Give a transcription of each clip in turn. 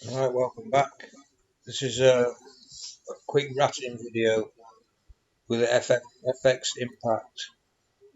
Alright, welcome back. This is a quick ratting video with the FX Impact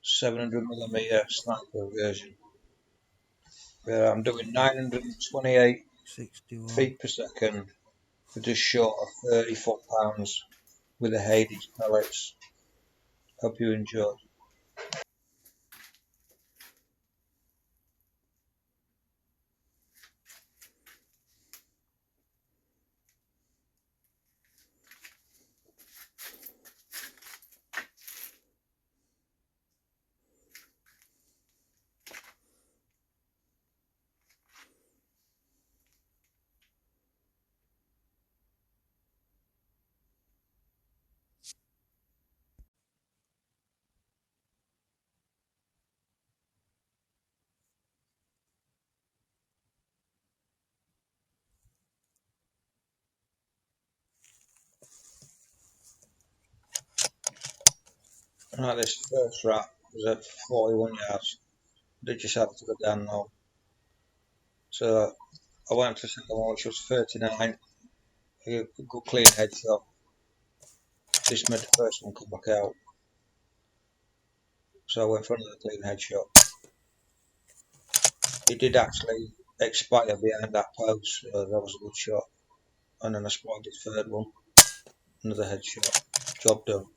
700mm sniper version. I'm doing 928 61. feet per second for just short of 30 foot-pounds with the Hades pellets. Hope you enjoy. Right, this first rat was at 41 yards. They just had to go down now. So I went to the second one, which was 39. A good clean headshot. This made the first one come back out. So I went for another clean headshot. It did actually expire behind that post, so that was a good shot. And then I spotted his third one, another headshot. Job done.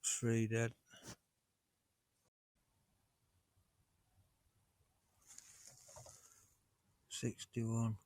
Three dead. 61.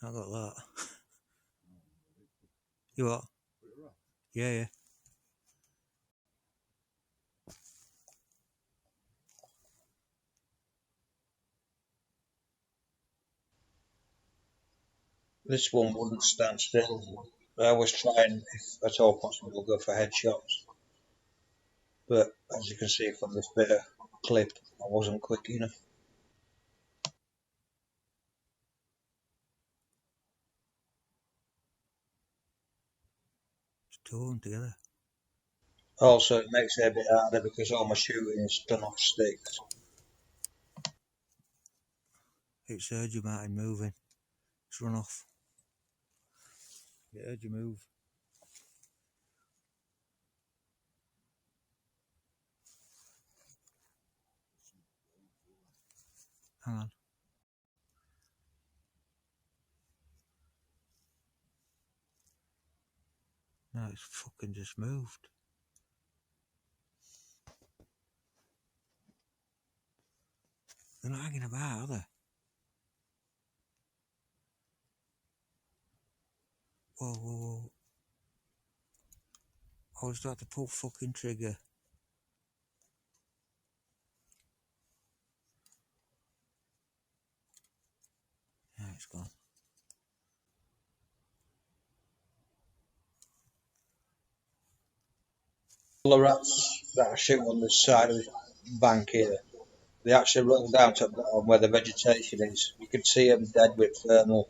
I got that. You what? Yeah. This one wouldn't stand still. I was trying, if at all possible, to go for headshots. But as you can see from this bit of clip, I wasn't quick enough. It's two of them together. Also, it makes it a bit harder because all my shooting is done off sticks. It's heard you, Martin, moving. It's run off. It heard you move. Hang on. No, it's fucking just moved. They're not hanging about, are they? Whoa. I was about to pull fucking trigger. Yeah, it's gone. All the rats that I shoot on the side of the bank here, they actually roll down to the bottom where the vegetation is. You can see them dead with thermal.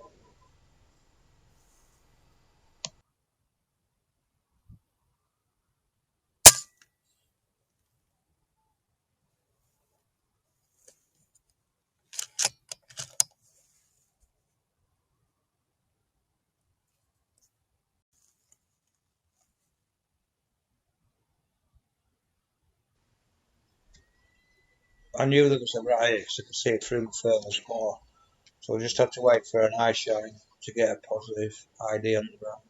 I knew there was a riot because I could see it through the thermal spore. So we just had to wait for an eye shine to get a positive ID on the ground.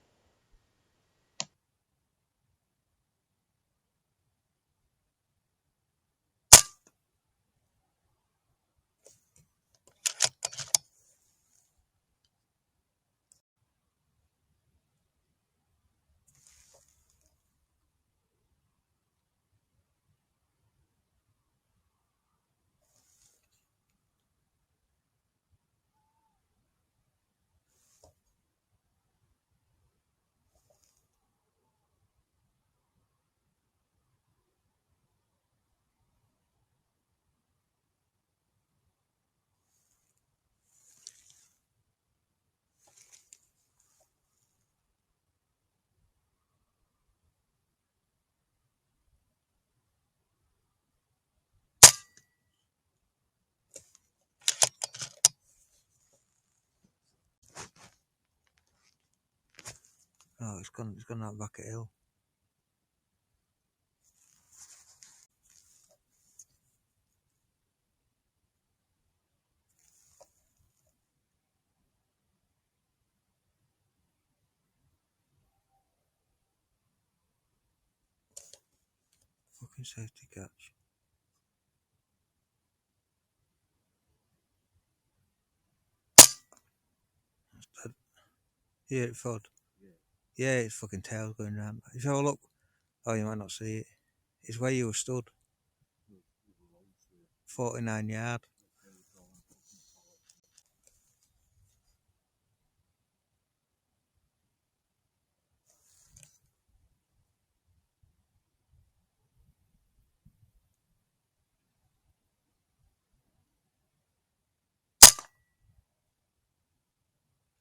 Oh, it's gone out back at hill. Fucking safety catch. That's dead. Yeah, it fod. Yeah, its fucking tail's going round. If you have a look, oh, you might not see it. It's where you were stood. 49 yard.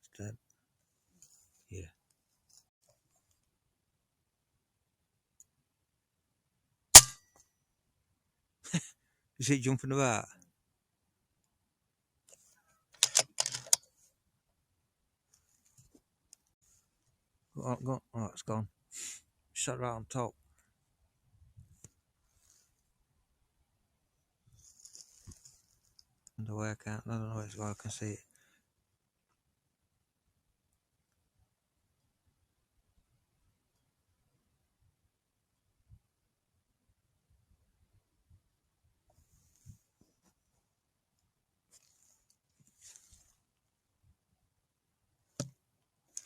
It's dead. Yeah. You see it jumping about? Go on, go on. Oh, it's gone. Shut right on top. And the way I don't know where I can see it.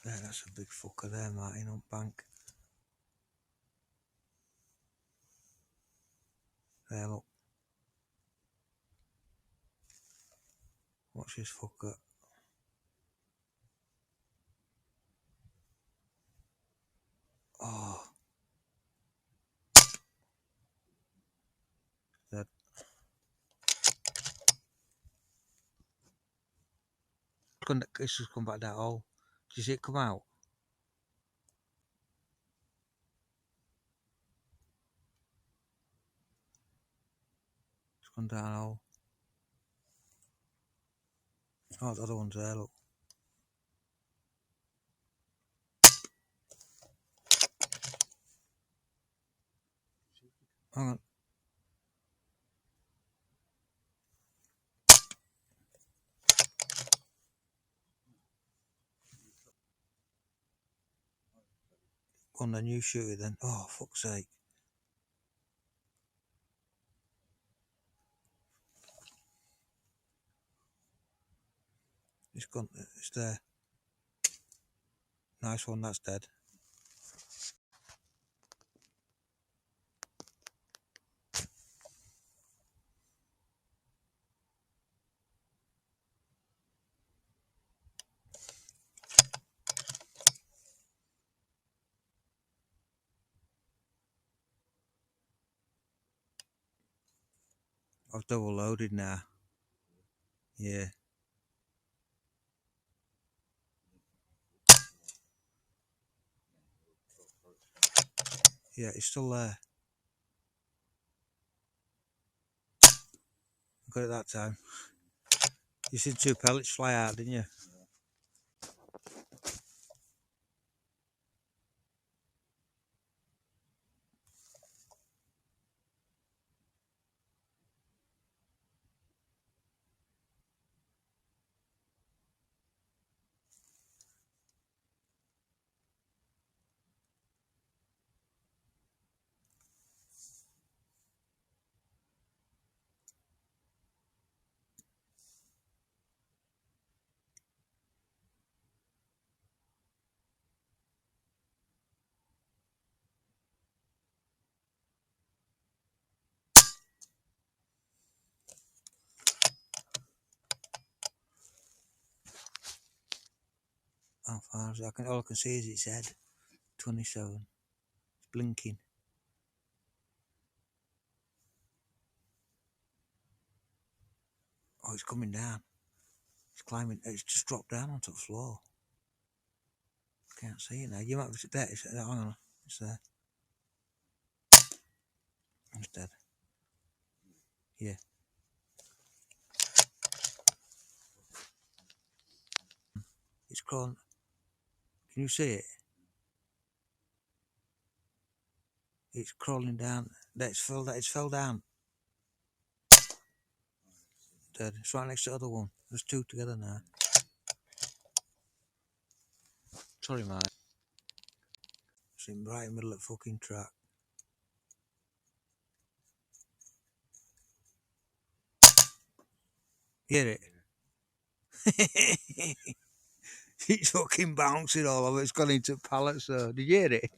There, that's a big fucker there, Martin, on bank. There, look. Watch this fucker. Oh. Dead. It's just come back that hole. Did you see it come out? It's gone down a hole. Oh, the other one's there, look. Hang on. Go on then, you shoot it then. Oh, fuck's sake. It's gone, it's there. Nice one, that's dead. I've double loaded now. Yeah. Yeah, it's still there. I got it that time. You seen 2 pellets fly out, didn't you? How far is it? All I can see is its head. 27. It's blinking. Oh, it's coming down. It's climbing. It's just dropped down onto the floor. Can't see it now. You might have there. Hang on. It's there. It's dead. Yeah. It's crawling. Can you see it? It's crawling down. It's fell down. Dead. It's right next to the other one. There's two together now. Sorry, mate. It's in right in the middle of the fucking track. Hear it? It's fucking bouncing all over. It's gone into pallets. Did you hear it?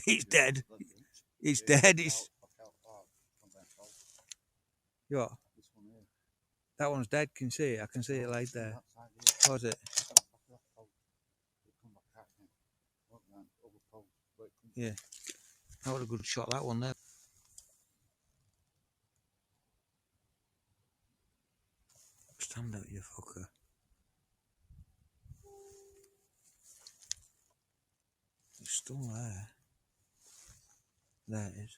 It's dead. It's dead. It's. What? That one's dead. Can you see it? I can see it laid there. What was it? Yeah. That was a good shot, that one there. Stand up, you fucker. It's still there. There it is.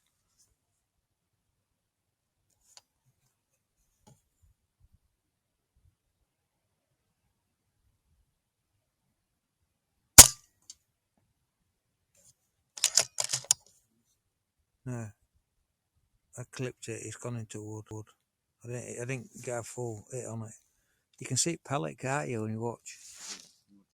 No. I clipped it. It's gone into wood. I didn't get a full hit on it. You can see it pellet, can't you, when you watch?